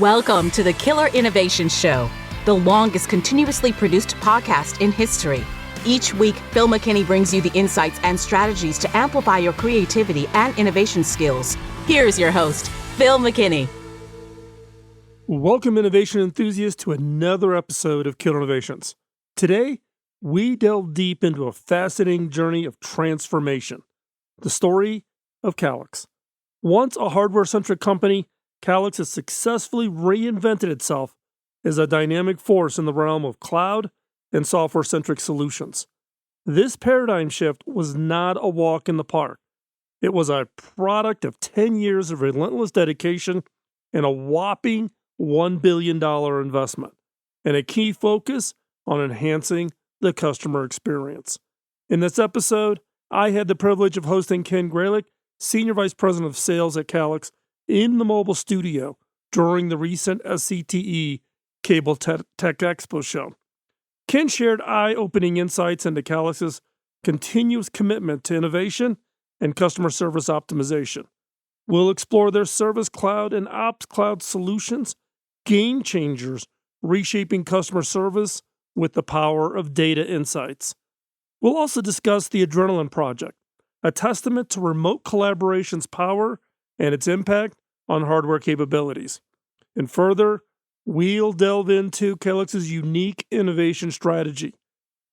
Welcome to the Killer Innovation Show, the longest continuously produced podcast in history. Each week, Phil McKinney brings you the insights and strategies to amplify your creativity and innovation skills. Here's your host, Phil McKinney. Welcome, innovation enthusiasts, to another episode of Killer Innovations. Today, we delve deep into a fascinating journey of transformation, the story of Calix. Once a hardware-centric company, Calix has successfully reinvented itself as a dynamic force in the realm of cloud and software-centric solutions. This paradigm shift was not a walk in the park. It was a product of 10 years of relentless dedication and a whopping $1 billion investment, and a key focus on enhancing the customer experience. In this episode, I had the privilege of hosting Ken Gralick, Senior Vice President of Sales at Calix, in the mobile studio during the recent SCTE Cable Tech Expo show. Ken shared eye-opening insights into Calix's continuous commitment to innovation and customer service optimization. We'll explore their Service Cloud and Ops Cloud solutions, game changers reshaping customer service with the power of data insights. We'll also discuss the Adrenaline Project, a testament to remote collaboration's power and its impact on hardware capabilities. And further, we'll delve into Calix's unique innovation strategy.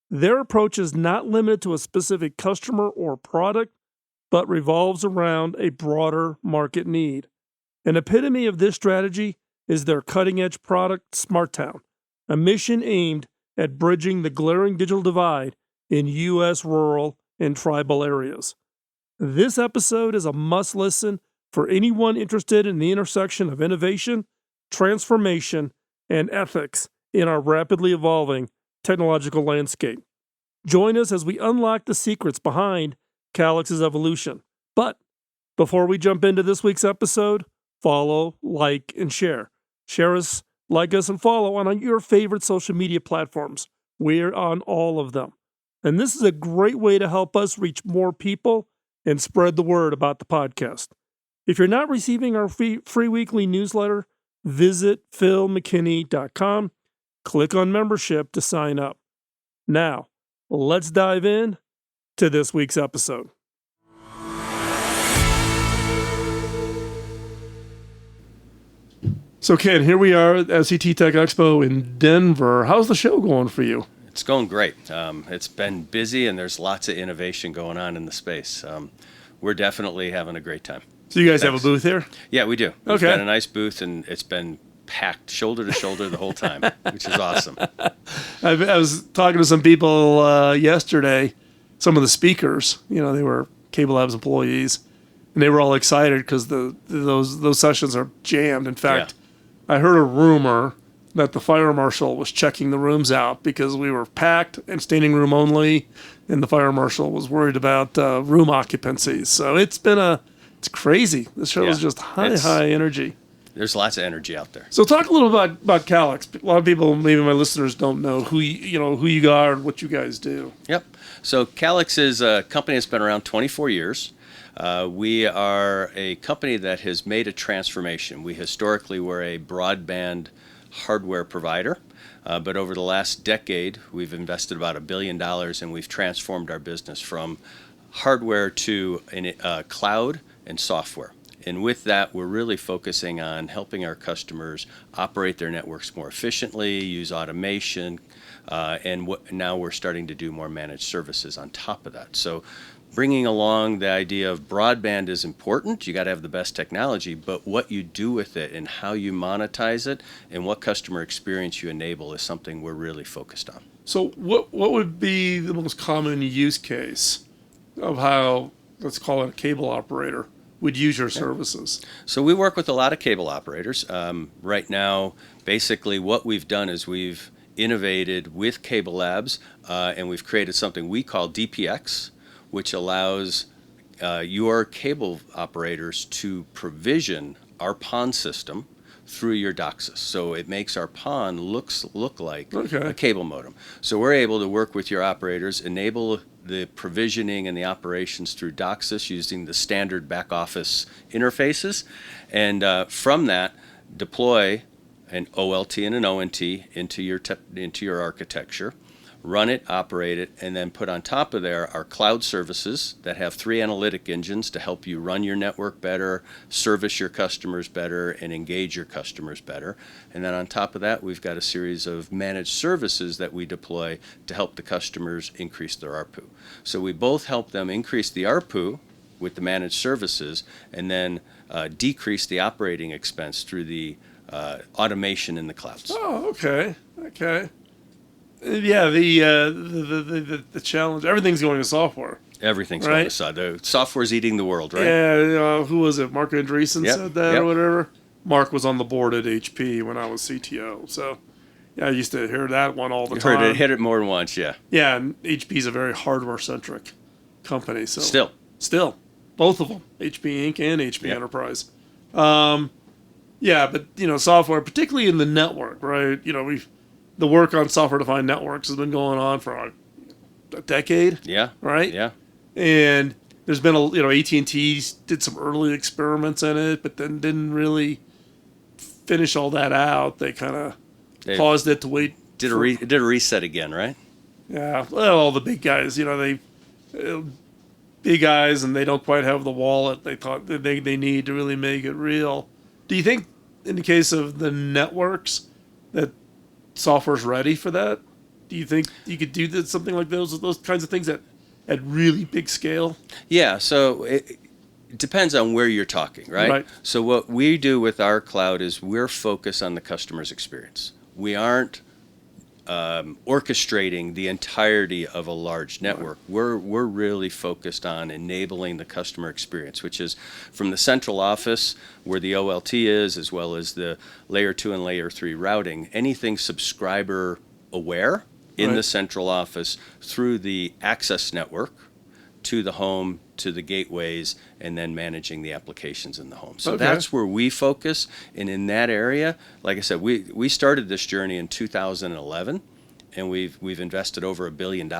Their approach is not limited to a specific customer or product, but revolves around a broader market need. An epitome of this strategy is their cutting-edge product, SmartTown, a mission aimed at bridging the glaring digital divide in U.S. rural and tribal areas. This episode is a must-listen for anyone interested in the intersection of innovation, transformation, and ethics in our rapidly evolving technological landscape. Join us as we unlock the secrets behind Calix's evolution. But before we jump into this week's episode, follow, like, and share. Share us, like us, and follow on your favorite social media platforms. We're on all of them. And this is a great way to help us reach more people and spread the word about the podcast. If you're not receiving our free weekly newsletter, visit philmckinney.com, click on membership to sign up. Now, let's dive in to this week's episode. So Ken, here we are at SCTE Tech Expo in Denver. How's the show going for you? It's going great. It's been busy and there's lots of innovation going on in the space. We're definitely having a great time. So you guys have a booth here? Yeah, we do. We've Okay. got a nice booth and it's been packed shoulder to shoulder the whole time, which is awesome. I was talking to some people yesterday, some of the speakers, they were Cable Labs employees, and they were all excited because those sessions are jammed. In fact, I heard a rumor that the fire marshal was checking the rooms out because we were packed and standing room only, and the fire marshal was worried about room occupancies. So it's crazy. This show is just high energy. There's lots of energy out there. So talk a little about Calix. A lot of people, maybe my listeners, don't know who you are and what you guys do. Yep. So Calix is a company that's been around 24 years. We are a company that has made a transformation. We historically were a broadband hardware provider, but over the last decade, we've invested about $1 billion and we've transformed our business from hardware to cloud and software. And with that, we're really focusing on helping our customers operate their networks more efficiently, use automation, and now we're starting to do more managed services on top of that. So bringing along the idea of broadband is important. You got to have the best technology, but what you do with it and how you monetize it and what customer experience you enable is something we're really focused on. So what would be the most common use case of how, let's call it a cable operator, would use your services? So we work with a lot of cable operators. Right now, basically what we've done is we've innovated with Cable Labs and we've created something we call DPX, which allows your cable operators to provision our PON system through your DOCSIS. So it makes our PON look like a cable modem. So we're able to work with your operators, enable the provisioning and the operations through DOCSIS using the standard back office interfaces, and from that deploy an OLT and an ONT into your architecture, run it, operate it, and then put on top of there our cloud services that have 3 analytic engines to help you run your network better, service your customers better, and engage your customers better. And then on top of that, we've got a series of managed services that we deploy to help the customers increase their ARPU. So we both help them increase the ARPU with the managed services, and then decrease the operating expense through the automation in the clouds. Oh, okay. Yeah, the challenge. Everything's going to software. Everything's right? going aside. The software's eating the world, right? Yeah. Who was it? Mark Andreessen Yep, said that yep. or whatever. Mark was on the board at HP when I was CTO. So, yeah, I used to hear that one all the You time. heard it, hit it more than once, yeah. Yeah, and HP's a very hardware-centric company. So Still. both of them, HP Inc. and HP Yep. Enterprise. Yeah, but software, particularly in the network, right? The work on software-defined networks has been going on for a decade. Yeah. Right. Yeah. And there's been AT&T did some early experiments in it, but then didn't really finish all that out. They kind of paused it to wait. Did a reset again, right? Yeah, well, all the big guys, big eyes, and they don't quite have the wallet they thought that they need to really make it real. Do you think, in the case of the networks, that software's ready for that? Do you think you could do something like those kinds of things at really big scale? Yeah, so it depends on where you're talking, right? Right. So what we do with our cloud is we're focused on the customer's experience. We aren't orchestrating the entirety of a large network. We're really focused on enabling the customer experience, which is from the central office where the OLT is, as well as the layer 2 and layer 3 routing, anything subscriber aware in the central office through the access network to the home, to the gateways, and then managing the applications in the home. So that's where we focus. And in that area, like I said, we started this journey in 2011, and we've invested over $1 billion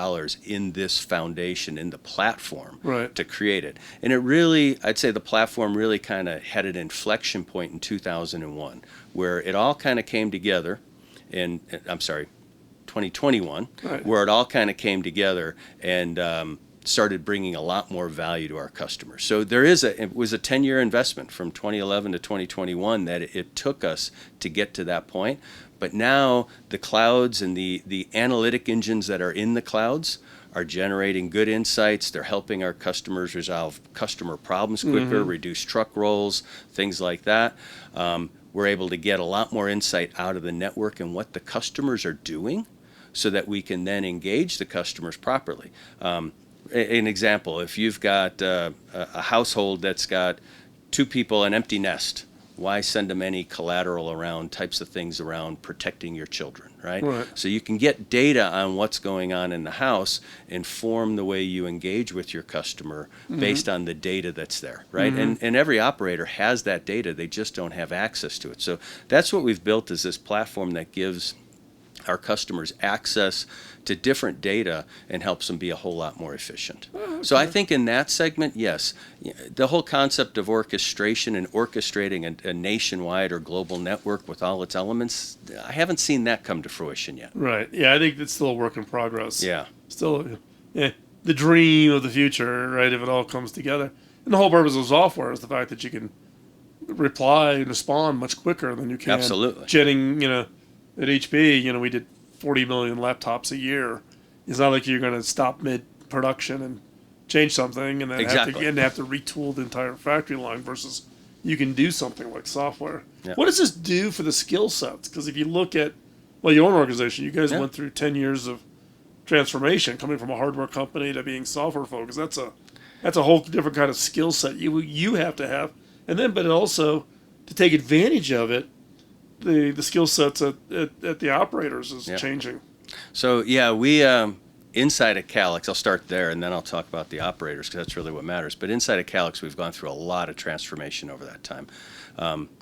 in this foundation, in the platform, to create it. And it really, I'd say the platform really kind of had an inflection point in 2001, where it all kind of came together. 2021, where it all kind of came together and started bringing a lot more value to our customers. So it was a 10-year investment from 2011 to 2021 that it took us to get to that point. But now the clouds and the analytic engines that are in the clouds are generating good insights. They're helping our customers resolve customer problems quicker, reduce truck rolls, things like that. We're able to get a lot more insight out of the network and what the customers are doing, so that we can then engage the customers properly. An example, if you've got a household that's got 2 people, an empty nest, why send them any collateral around types of things around protecting your children, right? So you can get data on what's going on in the house, inform the way you engage with your customer based on the data that's there, right? And every operator has that data, they just don't have access to it. So that's what we've built, is this platform that gives our customers access to different data and helps them be a whole lot more efficient. So I think in that segment, yes, the whole concept of orchestration and orchestrating a nationwide or global network with all its elements, I haven't seen that come to fruition yet. Right. Yeah, I think it's still a work in progress. Yeah. Still, the dream of the future, right, if it all comes together. And the whole purpose of software is the fact that you can reply and respond much quicker than you can. Absolutely. Jetting, at HP, we did 40 million laptops a year. It's not like you're going to stop mid-production and change something and then have to retool the entire factory line, versus you can do something like software. Yeah. What does this do for the skill sets? Because if you look at, your own organization, you guys went through 10 years of transformation, coming from a hardware company to being software focused. That's a whole different kind of skill set you have to have. And then, but also to take advantage of it, the skill sets at the operators is changing. So we inside of Calix, I'll start there and then I'll talk about the operators, because that's really what matters. But inside of Calix, we've gone through a lot of transformation over that time.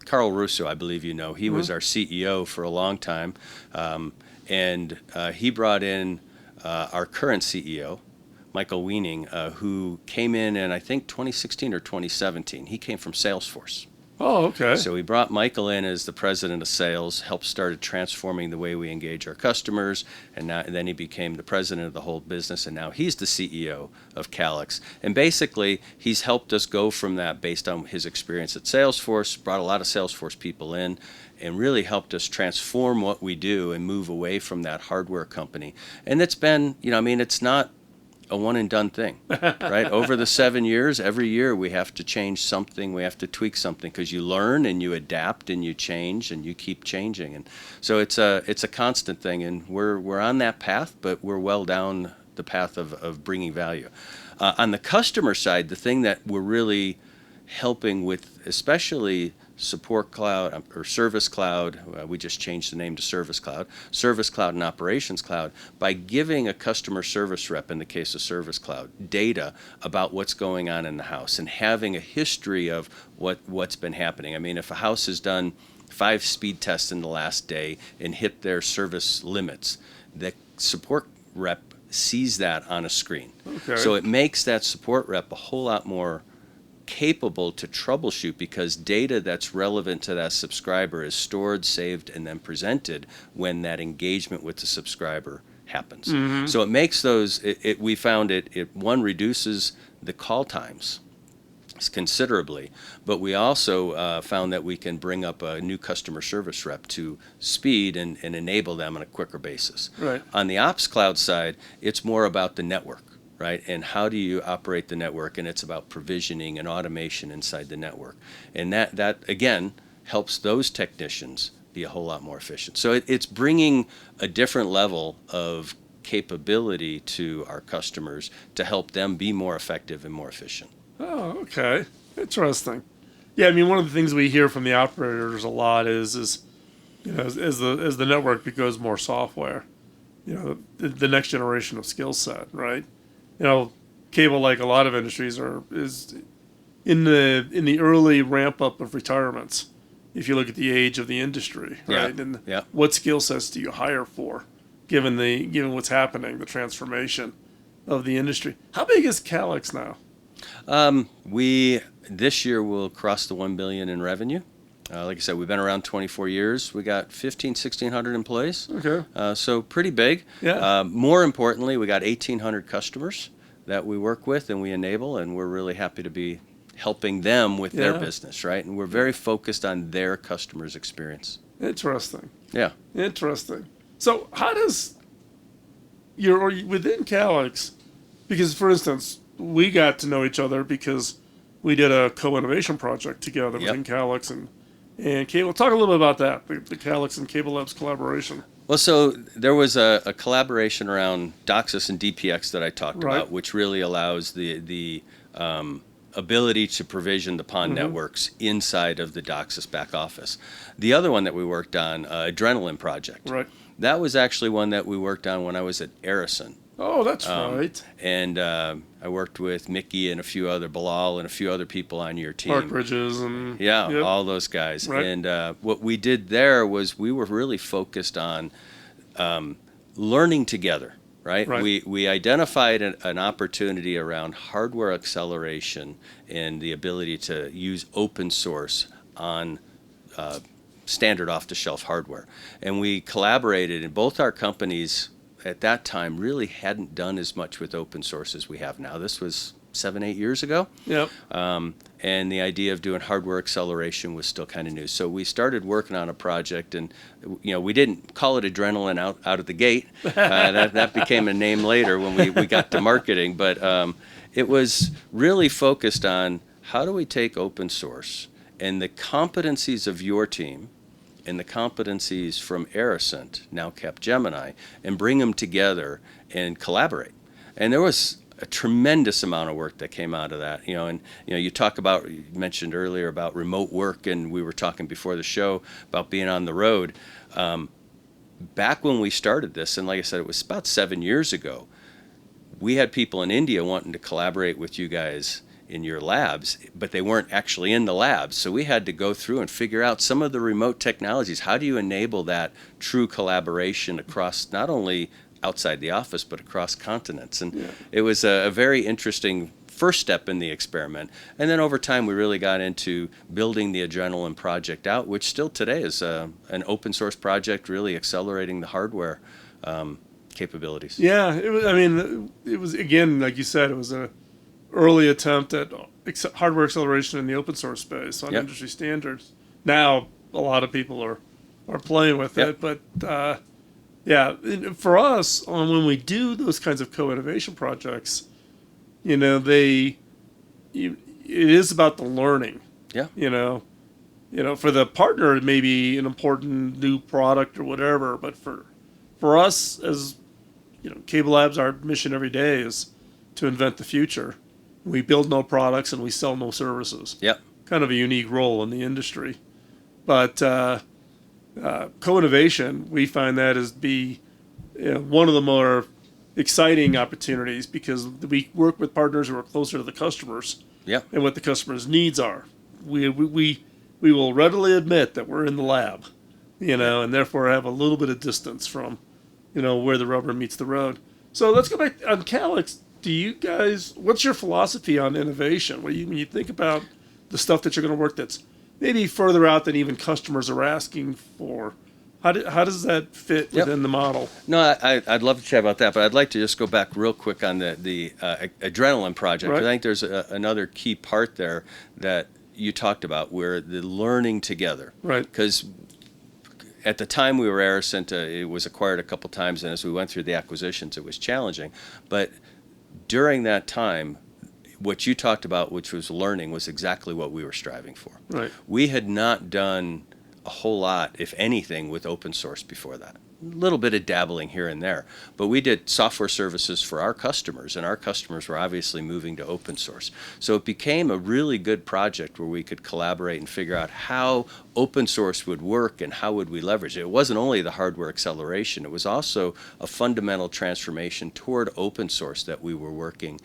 Carl Russo, I believe he was our CEO for a long time, and he brought in our current CEO, Michael Weaning, who came in I think 2016 or 2017. He came from Salesforce. Oh, okay. So we brought Michael in as the president of sales, helped started transforming the way we engage our customers, and then he became the president of the whole business, and now he's the CEO of Calix. And basically, he's helped us go from that based on his experience at Salesforce, brought a lot of Salesforce people in, and really helped us transform what we do and move away from that hardware company. And it's been, it's not a one and done thing, right? Over the 7 years, every year we have to change something, we have to tweak something, because you learn and you adapt and you change and you keep changing. And so it's a constant thing, and we're on that path, but we're well down the path of bringing value. On the customer side, the thing that we're really helping with, especially Support Cloud or Service Cloud, we just changed the name to Service Cloud and Operations Cloud, by giving a customer service rep, in the case of Service Cloud, data about what's going on in the house and having a history of what's been happening. I mean, if a house has done 5 speed tests in the last day and hit their service limits, the support rep sees that on a screen. Okay. So it makes that support rep a whole lot more capable to troubleshoot, because data that's relevant to that subscriber is stored, saved, and then presented when that engagement with the subscriber happens. Mm-hmm. So it makes those, we found it one, reduces the call times considerably, but we also found that we can bring up a new customer service rep to speed and enable them on a quicker basis. Right. On the Ops Cloud side, it's more about the network. Right? And how do you operate the network? And it's about provisioning and automation inside the network. And that again, helps those technicians be a whole lot more efficient. So it's bringing a different level of capability to our customers to help them be more effective and more efficient. Oh, okay. Interesting. Yeah, I mean, one of the things we hear from the operators a lot is as the network becomes more software, the next generation of skill set, right? Cable, like a lot of industries, is in the early ramp up of retirements. If you look at the age of the industry, right, and what skill sets do you hire for, given what's happening, the transformation of the industry? How big is Calix now? We this year will cross the $1 billion in revenue. Like I said, we've been around 24 years. We got 1,600 employees. Okay. So pretty big. Yeah. More importantly, we got 1,800 customers that we work with and we enable, and we're really happy to be helping them with their business, right? And we're very focused on their customers' experience. Interesting. Yeah. Interesting. So how does within Calix, because, for instance, we got to know each other because we did a co-innovation project together within Calix and Cable. Talk a little bit about that, the Calix and Cable Labs collaboration. Well, so there was a collaboration around DOCSIS and DPX that I talked about, which really allows the ability to provision the PON networks inside of the DOCSIS back office. The other one that we worked on, Adrenaline Project. Right. That was actually one that we worked on when I was at Arison. Oh, that's right. And I worked with Mickey and Bilal and a few other people on your team. Mark Bridges and... all those guys. Right. And what we did there was we were really focused on learning together, right? We identified an opportunity around hardware acceleration and the ability to use open source on standard off-the-shelf hardware. And we collaborated, and both our companies at that time really hadn't done as much with open source as we have now. This was 7-8 years ago. Yep. And the idea of doing hardware acceleration was still kind of new. So we started working on a project, and we didn't call it Adrenaline out of the gate. That became a name later when we got to marketing. But it was really focused on how do we take open source and the competencies of your team and the competencies from Aricent, now Capgemini, and bring them together and collaborate. And there was a tremendous amount of work that came out of that. You mentioned earlier about remote work, and we were talking before the show about being on the road. Back when we started this, and like I said, it was about 7 years ago, we had people in India wanting to collaborate with you guys in your labs, but they weren't actually in the labs. So we had to go through and figure out some of the remote technologies. How do you enable that true collaboration across not only outside the office, but across continents? And it was a very interesting first step in the experiment. And then over time, we really got into building the Adrenaline project out, which still today is an open source project, really accelerating the hardware capabilities. Yeah, it was again, like you said, it was an early attempt at hardware acceleration in the open source space on industry standards. Now a lot of people are playing with it, but for us, when we do those kinds of co-innovation projects, it is about the learning. Yeah. For the partner, it may be an important new product or whatever, but for us as Cable Labs, our mission every day is to invent the future. We build no products and we sell no services. Yep. Kind of a unique role in the industry. But co-innovation, we find that as be one of the more exciting opportunities because we work with partners who are closer to the customers and what the customer's needs are. We will readily admit that we're in the lab, and therefore have a little bit of distance from where the rubber meets the road. So let's go back on Calix. What's your philosophy on innovation? When you think about the stuff that you're going to work that's maybe further out than even customers are asking for, how does that fit within the model? No, I'd love to chat about that, but I'd like to just go back real quick on the Adrenaline project. Right. I think there's another key part there that you talked about where the learning together. Right. Because at the time we were Aricent, it was acquired a couple times, and as we went through the acquisitions, it was challenging. But during that time, what you talked about, which was learning, was exactly what we were striving for. Right. We had not done a whole lot, if anything, with open source before that. A little bit of dabbling here and there, but we did software services for our customers, and our customers were obviously moving to open source. So it became a really good project where we could collaborate and figure out how open source would work and how would we leverage it. It wasn't only the hardware acceleration, it was also a fundamental transformation toward open source that we were working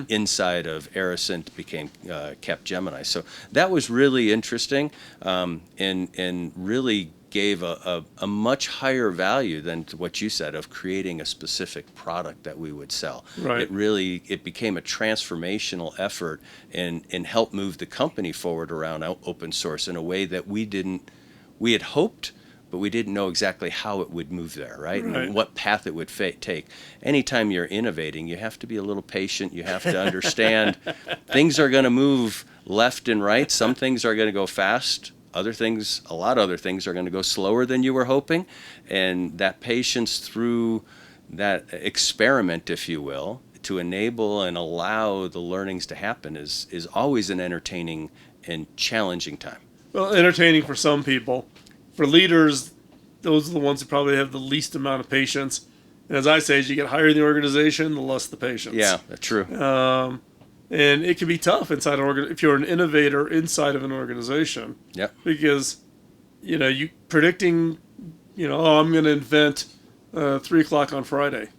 inside of Aricent became Capgemini. So that was really interesting and really gave a much higher value than what you said of creating a specific product that we would sell. Right. It became a transformational effort and helped move the company forward around open source in a way that we had hoped, but we didn't know exactly how it would move there, right? And what path it would take. Anytime you're innovating, you have to be a little patient. You have to understand things are going to move left and right. Some things are going to go fast. A lot of other things are going to go slower than you were hoping. And that patience through that experiment, if you will, to enable and allow the learnings to happen is always an entertaining and challenging time. Well, entertaining for some people. For leaders, those are the ones who probably have the least amount of patience. And as I say, as you get higher in the organization, the less the patience. Yeah, that's true. And it can be tough inside if you're an innovator inside of an organization. Yep. Because, you predicting, I'm going to invent 3:00 on Friday.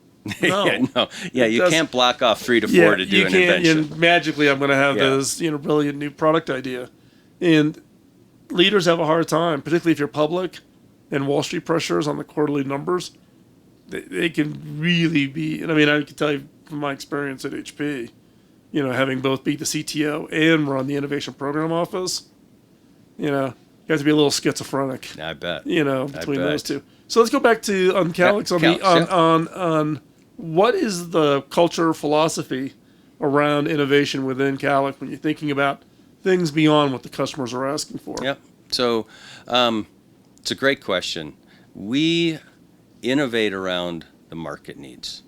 No. You can't block off 3 to 4 to do an invention. Magically, I'm going to have this, brilliant new product idea. And leaders have a hard time, particularly if you're public and Wall Street pressures on the quarterly numbers. They can really be, and I can tell you from my experience at HP, having both be the CTO and run the innovation program office, you have to be a little schizophrenic. I bet. Between those two. So let's go back to on Calix on what is the culture philosophy around innovation within Calix when you're thinking about things beyond what the customers are asking for? Yep. So it's a great question. We innovate around the market needs.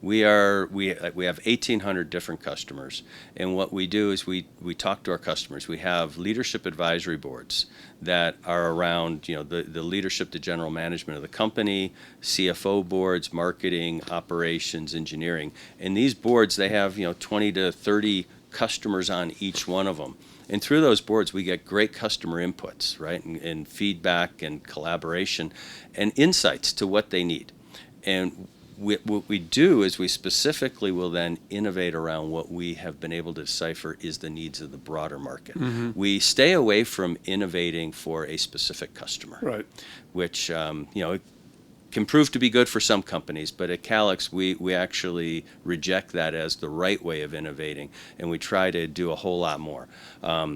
We have 1,800 different customers, and what we do is we talk to our customers. We have leadership advisory boards that are around the leadership, the general management of the company, CFO boards, marketing, operations, engineering, and these boards they have 20 to 30 customers on each one of them. And through those boards, we get great customer inputs, right, and feedback and collaboration and insights to what they need. And what we do is we specifically will then innovate around what we have been able to decipher is the needs of the broader market. Mm-hmm. We stay away from innovating for a specific customer, right? Which can prove to be good for some companies, but at Calix, we actually reject that as the right way of innovating, and we try to do a whole lot more.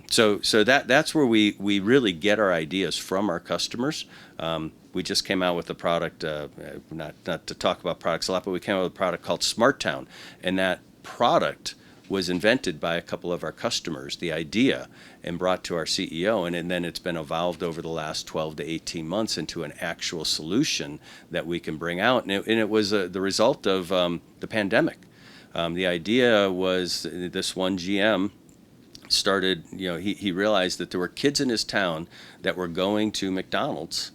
So that's where we really get our ideas from our customers. We just came out with a product, not to talk about products a lot, but we came out with a product called Smart Town, and that product was invented by a couple of our customers, the idea, and brought to our CEO, and then it's been evolved over the last 12 to 18 months into an actual solution that we can bring out. And it was the result of the pandemic. The idea was this one GM started, he realized that there were kids in his town that were going to McDonald's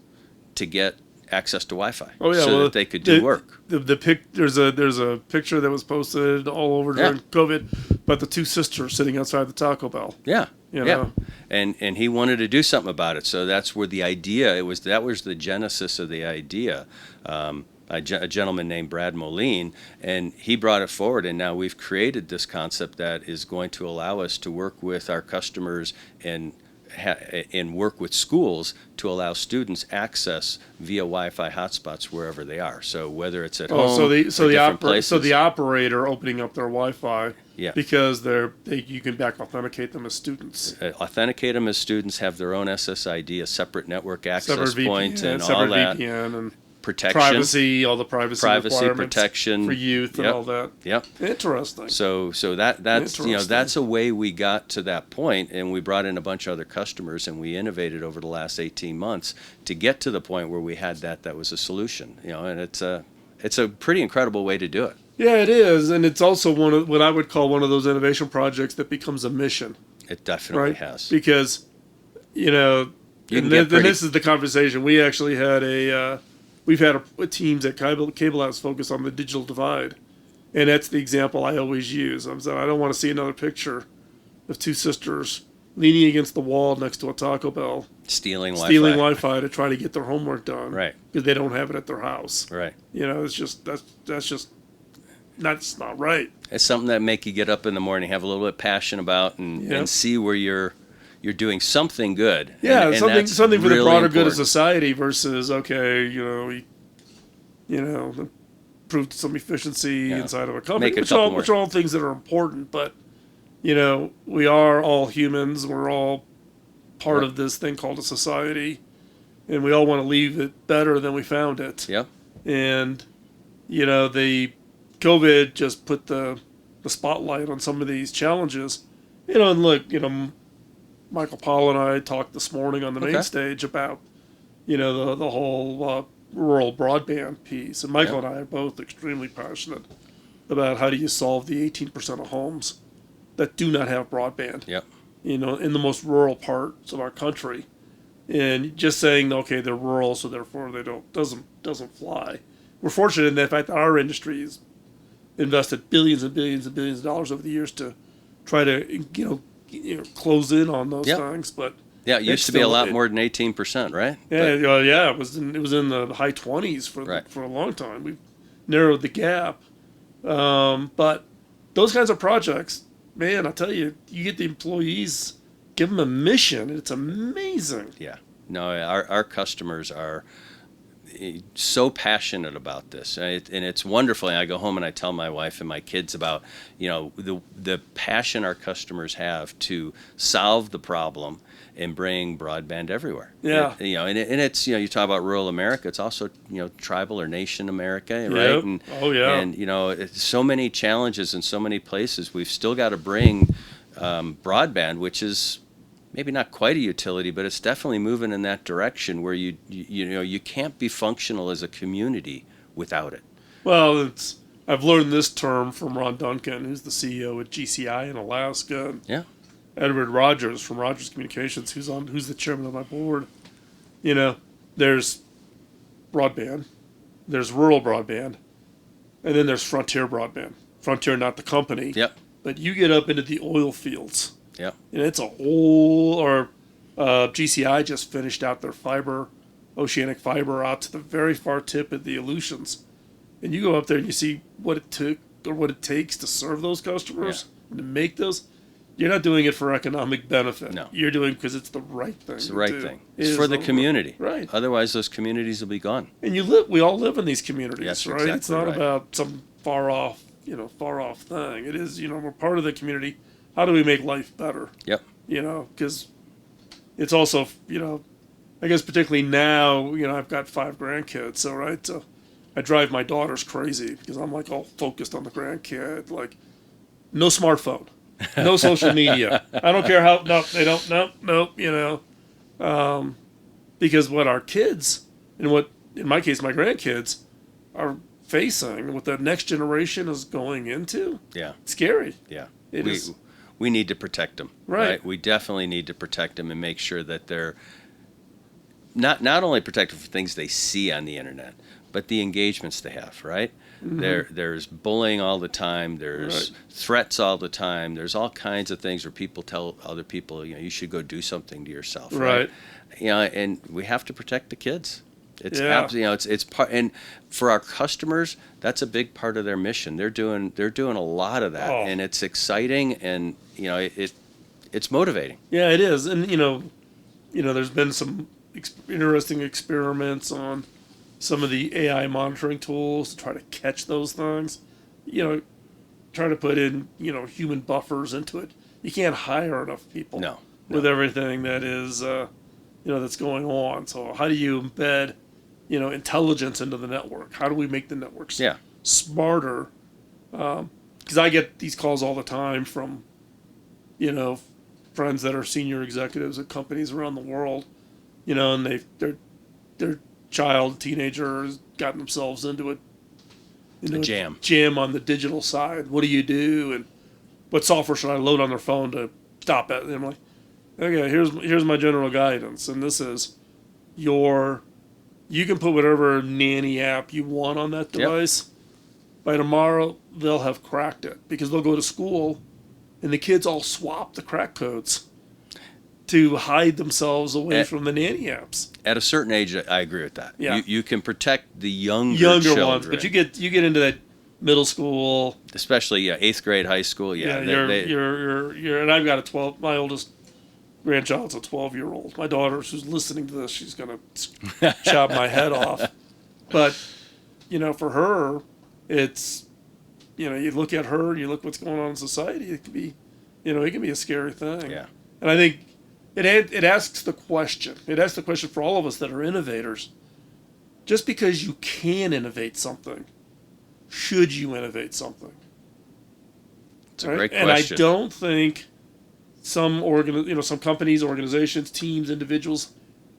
to get access to Wi-Fi that they could do work. There's a picture that was posted all over during COVID about the two sisters sitting outside the Taco Bell. Yeah. You know? And he wanted to do something about it. So that's where the idea, that was the genesis of the idea. A gentleman named Brad Moline, and he brought it forward, and now we've created this concept that is going to allow us to work with our customers and work with schools to allow students access via Wi-Fi hotspots wherever they are. So whether it's at home, so places. the operator opening up their Wi-Fi, Yeah. because you can back authenticate them as students. Authenticate them as students, have their own SSID, a separate network access Separate point, VPN, and all separate that. VPN and Protection, privacy, all the privacy requirements protection for youth and all that. Yep. Interesting. So that's a way we got to that point, and we brought in a bunch of other customers, and we innovated over the last 18 months to get to the point where we had that was a solution. And it's a pretty incredible way to do it. Yeah, it is, and it's also one of what I would call one of those innovation projects that becomes a mission. It definitely right? has. Because, this is the conversation. We actually had we've had teams at Cable House focus on the digital divide, and that's the example I always use. I don't want to see another picture of two sisters leaning against the wall next to a Taco Bell, stealing Wi-Fi to try to get their homework done, right? Because they don't have it at their house, right? It's just that's not right. It's something that make you get up in the morning, have a little bit of passion about, and see where you're doing something good. Yeah, and something for really the broader important. good of society versus improve some efficiency inside of a company, which are all things that are important. But we are all humans. We're all part of this thing called a society, and we all want to leave it better than we found it. Yep. And the COVID just put the spotlight on some of these challenges. And look, Michael Powell and I talked this morning on the main stage about, the whole rural broadband piece. And Michael and I are both extremely passionate about how do you solve the 18% of homes that do not have broadband. Yep. In the most rural parts of our country, and just saying, okay, they're rural, so therefore they doesn't fly. We're fortunate in the fact that our industry has invested billions and billions and billions of dollars over the years to try to close in on those things. But it used to be a lot more than 18%, right? Yeah, it was in the high 20s for a long time. We've narrowed the gap, but those kinds of projects, man, I tell you, you get the employees, give them a mission, and it's amazing. Yeah, no, our customers are so passionate about this, and it's wonderful. And I go home and I tell my wife and my kids about the passion our customers have to solve the problem and bring broadband everywhere. Yeah. And it's you talk about rural America. It's also tribal or nation America, right? Yep. And, And it's so many challenges in so many places. We've still got to bring broadband, which is maybe not quite a utility, but it's definitely moving in that direction where you can't be functional as a community without it. Well, I've learned this term from Ron Duncan, who's the CEO at GCI in Alaska. Yeah. Edward Rogers from Rogers Communications, who's the chairman of my board. There's broadband, there's rural broadband, and then there's frontier broadband. Frontier, not the company. Yep. But you get up into the oil fields. Yep. And it's a whole, GCI just finished out their oceanic fiber out to the very far tip of the Aleutians. And you go up there and you see what it took or what it takes to serve those customers and to make those. you're not doing it for economic benefit. No. You're doing it because it's the right thing. It's the right thing. It's for the community. Right. Otherwise, those communities will be gone. And we all live in these communities, Yes, right? exactly It's not right. about some far off thing. It is, we're part of the community. How do we make life better? Yep. Because it's also, I guess particularly now, I've got 5 grandkids, so I drive my daughters crazy because I'm like all focused on the grandkid, like no smartphone, no social media. I don't care how, they don't, nope, because what our kids, and what, in my case, my grandkids, are facing, what the next generation is going into, Yeah. it's scary. Yeah. It is. We need to protect them. Right. We definitely need to protect them and make sure that they're not only protected for things they see on the internet, but the engagements they have, right? Mm-hmm. There's bullying all the time. There's threats all the time. There's all kinds of things where people tell other people, you should go do something to yourself, right? And we have to protect the kids. It's it's part, and for our customers, that's a big part of their mission. They're doing a lot of that, and it's exciting, and it's motivating. Yeah, it is, and there's been some interesting experiments on some of the AI monitoring tools to try to catch those things. Try to put in human buffers into it. You can't hire enough people. No. With everything that is that's going on. So how do you embed intelligence into the network? How do we make the networks smarter? Because I get these calls all the time from friends that are senior executives at companies around the world, and their teenager has gotten themselves into a jam on the digital side. What do you do, and what software should I load on their phone to stop it? And I'm like, okay, here's my general guidance, and this is you can put whatever nanny app you want on that device. Yep. By tomorrow, they'll have cracked it because they'll go to school, and the kids all swap the crack codes to hide themselves away from the nanny apps. At a certain age, I agree with that. Yeah. You can protect the younger children. Ones, but you get into that middle school, especially 8th grade, high school. Yeah, you're and I've got a 12. My oldest grandchild's a 12-year-old. My daughter, who's listening to this, she's gonna chop my head off. But for her, it's you look at her, you look what's going on in society. It could be, it can be a scary thing. Yeah. And I think it asks the question. It asks the question for all of us that are innovators. Just because you can innovate something, should you innovate something? It's a great question. And I don't think some companies, organizations, teams, individuals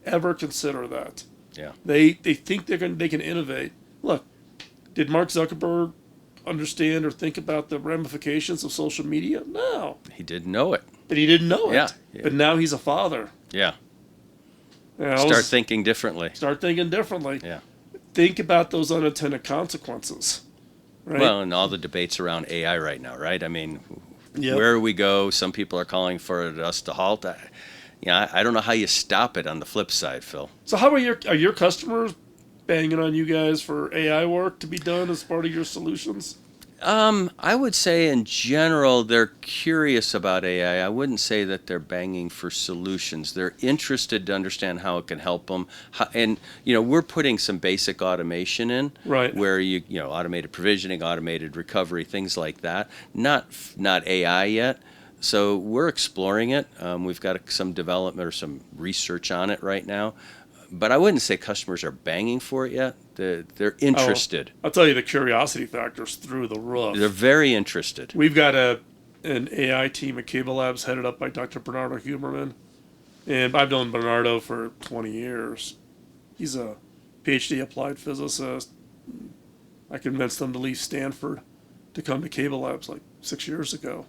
ever consider that. Yeah. They think they can innovate. Look, did Mark Zuckerberg understand or think about the ramifications of social media? No. He didn't know it. But he didn't know it. Yeah. But now he's a father. Yeah. Start thinking differently. Yeah. Think about those unintended consequences. Right? Well, and all the debates around AI right now, right? I mean, Yep. Where we go, some people are calling for us to halt. I don't know how you stop it on the flip side, Phil. So how are your customers banging on you guys for AI work to be done as part of your solutions? I would say in general they're curious about AI. I wouldn't say that they're banging for solutions. They're interested to understand how it can help them. And we're putting some basic automation in, right? Where automated provisioning, automated recovery, things like that. Not AI yet. So we're exploring it. We've got some development or some research on it right now. But I wouldn't say customers are banging for it yet. They're interested. I'll tell you, the curiosity factor's through the roof. They're very interested. We've got an AI team at Cable Labs headed up by Dr. Bernardo Huberman. And I've known Bernardo for 20 years. He's a PhD applied physicist. I convinced him to leave Stanford to come to Cable Labs like 6 years ago.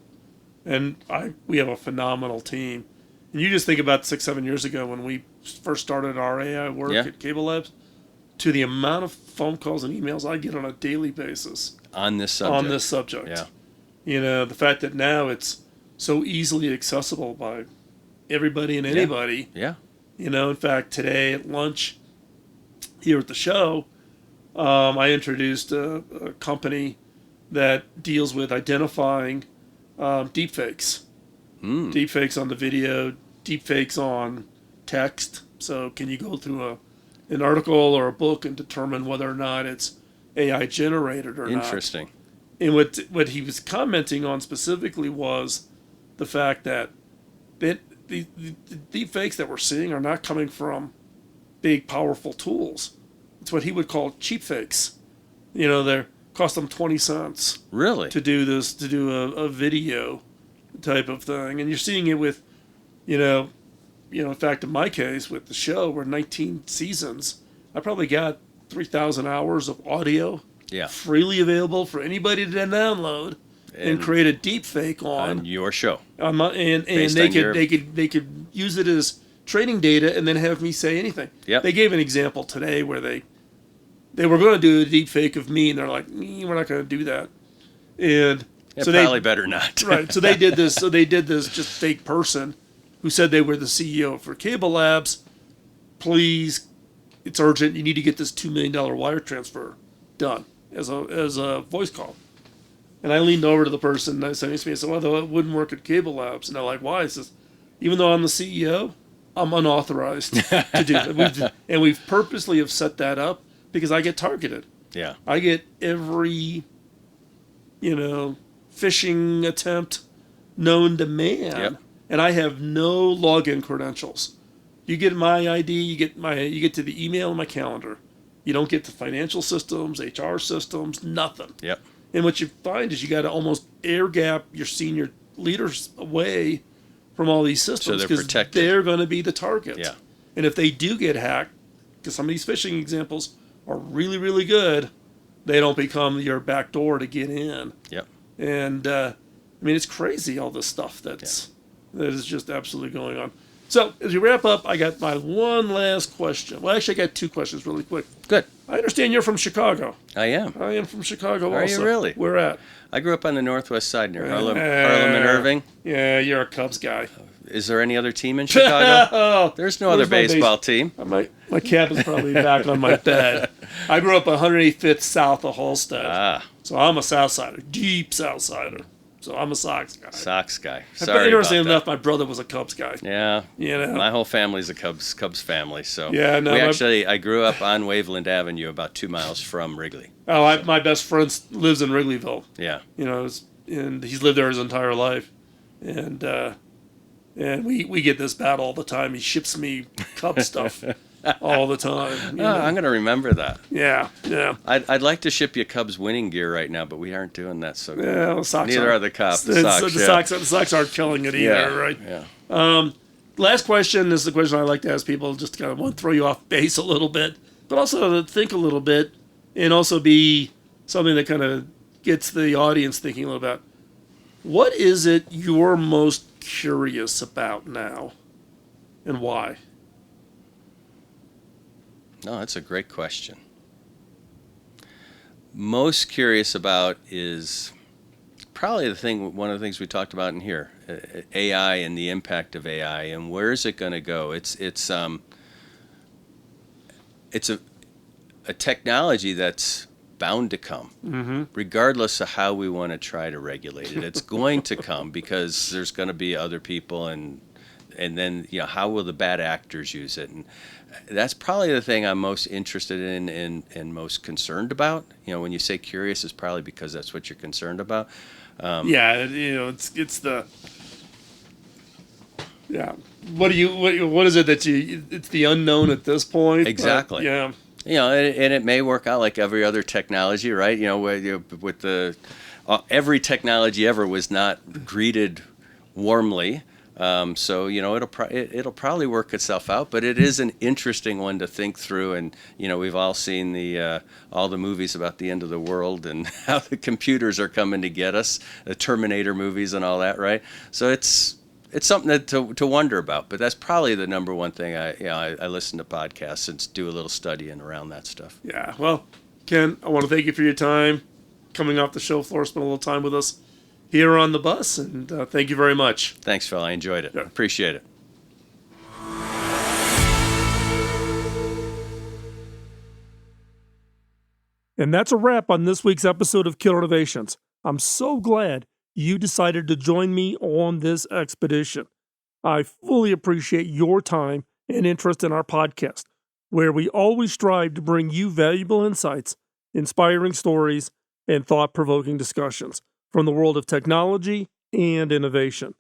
And we have a phenomenal team. And you just think about 6-7 years ago when we first started our AI work at Cable Labs, to the amount of phone calls and emails I get on a daily basis on this subject. Yeah. The fact that now it's so easily accessible by everybody and anybody. Yeah. In fact, today at lunch here at the show, I introduced a company that deals with identifying deepfakes. Deepfakes on the video, deepfakes on text. So can you go through an article or a book and determine whether or not it's AI generated or not? Interesting. And what he was commenting on specifically was the fact that the deepfakes that we're seeing are not coming from big, powerful tools. It's what he would call cheap fakes. They cost them 20 cents. Really? To do this, to do a video type of thing. And you're seeing it with, in fact, in my case, with the show, we're 19 seasons. I probably got 3,000 hours of audio freely available for anybody to download and create a deep fake on your show. And they could use it as training data and then have me say anything. Yep. They gave an example today where they were going to do a deep fake of me, and they're like, we're not going to do that. And so probably better not. Right. So they did this. So they did this just fake person who said they were the CEO for Cable Labs. Please, it's urgent. You need to get this $2 million wire transfer done as a voice call. And I leaned over to the person and I said, well, though it wouldn't work at Cable Labs. And they're like, why? I says, even though I'm the CEO, I'm unauthorized to do that. We've purposely have set that up because I get targeted. Yeah. I get every, phishing attempt known to man, and I have no login credentials. You get my ID, you get to the email and my calendar. You don't get the financial systems, HR systems, nothing. Yep. And what you find is you got to almost air gap your senior leaders away from all these systems because they're going to be the target. Yeah. And if they do get hacked, because some of these phishing examples are really, really good, they don't become your back door to get in. Yep. And it's crazy, all this stuff that is just absolutely going on. So as we wrap up, I got my one last question. Well, actually, I got two questions really quick. Good. I understand you're from Chicago. I am. I am from Chicago Are also. you really? Where at? I grew up on the northwest side near Harlem and Irving. Yeah, you're a Cubs guy. Is there any other team in Chicago? There's no other baseball team. My cap is probably back on my bed. I grew up 185th south of Halstead. So I'm a Southsider, deep Southsider. So I'm a Sox guy. Sox guy. Sorry Interesting enough, my brother was a Cubs guy. Yeah. My whole family's a Cubs family. So I grew up on Waveland Avenue, about 2 miles from Wrigley. Oh, my best friend lives in Wrigleyville. Yeah. And he's lived there his entire life. And we get this battle all the time. He ships me Cub stuff all the time. I'm going to remember that. Yeah. I'd like to ship you Cubs winning gear right now, but we aren't doing that so good. Yeah, the Sox Neither are the Cubs. The Sox aren't killing it either, right? Yeah. Last question is the question I like to ask people, just to kind of want to throw you off base a little bit, but also to think a little bit and also be something that kind of gets the audience thinking a little bit. What is it you're most curious about now, and why? No, that's a great question. Most curious about is probably one of the things we talked about in here, AI and the impact of AI and where is it going to go. It's a technology that's bound to come, regardless of how we want to try to regulate it. It's going to come because there's going to be other people, and then how will the bad actors use it? And that's probably the thing I'm most interested in and most concerned about. When you say curious, it's probably because that's what you're concerned about. It's the What is it that it's the unknown at this point? Exactly. But, and it may work out like every other technology, right? With every technology ever was not greeted warmly. So it'll probably work itself out, but it is an interesting one to think through. And we've all seen all the movies about the end of the world and how the computers are coming to get us, the Terminator movies and all that, right? So it's something to wonder about. But that's probably the number one thing. I listen to podcasts and do a little studying around that stuff. Yeah. Well, Ken, I want to thank you for your time coming off the show floor, spend a little time with us here on the bus, and thank you very much. Thanks, Phil. I enjoyed it. Yeah. Appreciate it. And that's a wrap on this week's episode of Killer Innovations. I'm so glad you decided to join me on this expedition. I fully appreciate your time and interest in our podcast, where we always strive to bring you valuable insights, inspiring stories, and thought-provoking discussions from the world of technology and innovation.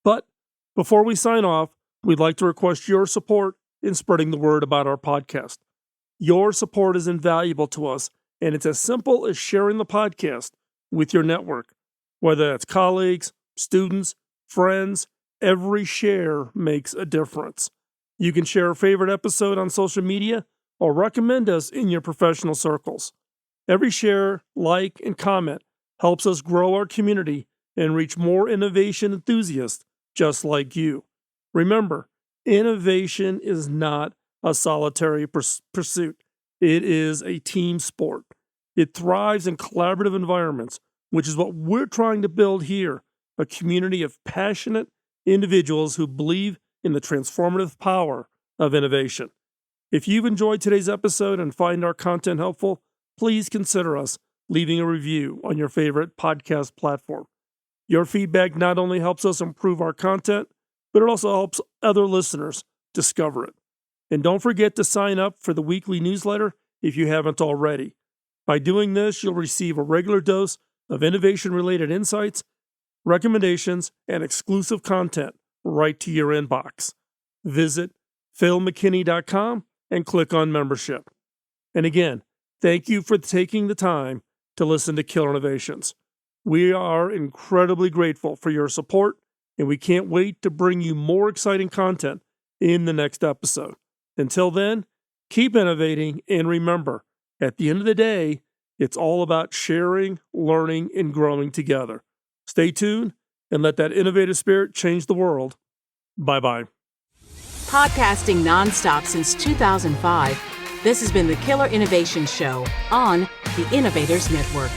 But before we sign off, we'd like to request your support in spreading the word about our podcast. Your support is invaluable to us, and it's as simple as sharing the podcast with your network. Whether that's colleagues, students, friends, every share makes a difference. You can share a favorite episode on social media or recommend us in your professional circles. Every share, like, and comment helps us grow our community and reach more innovation enthusiasts just like you. Remember, innovation is not a solitary pursuit. It is a team sport. It thrives in collaborative environments, which is what we're trying to build here, a community of passionate individuals who believe in the transformative power of innovation. If you've enjoyed today's episode and find our content helpful, please consider us leaving a review on your favorite podcast platform. Your feedback not only helps us improve our content, but it also helps other listeners discover it. And don't forget to sign up for the weekly newsletter if you haven't already. By doing this, you'll receive a regular dose of innovation-related insights, recommendations, and exclusive content right to your inbox. Visit philmckinney.com and click on membership. And again, thank you for taking the time to listen to Killer Innovations. We are incredibly grateful for your support, and we can't wait to bring you more exciting content in the next episode. Until then, keep innovating, and remember, at the end of the day, it's all about sharing, learning, and growing together. Stay tuned and let that innovative spirit change the world. Bye-bye. Podcasting nonstop since 2005, this has been the Killer Innovation Show on the Innovators Network.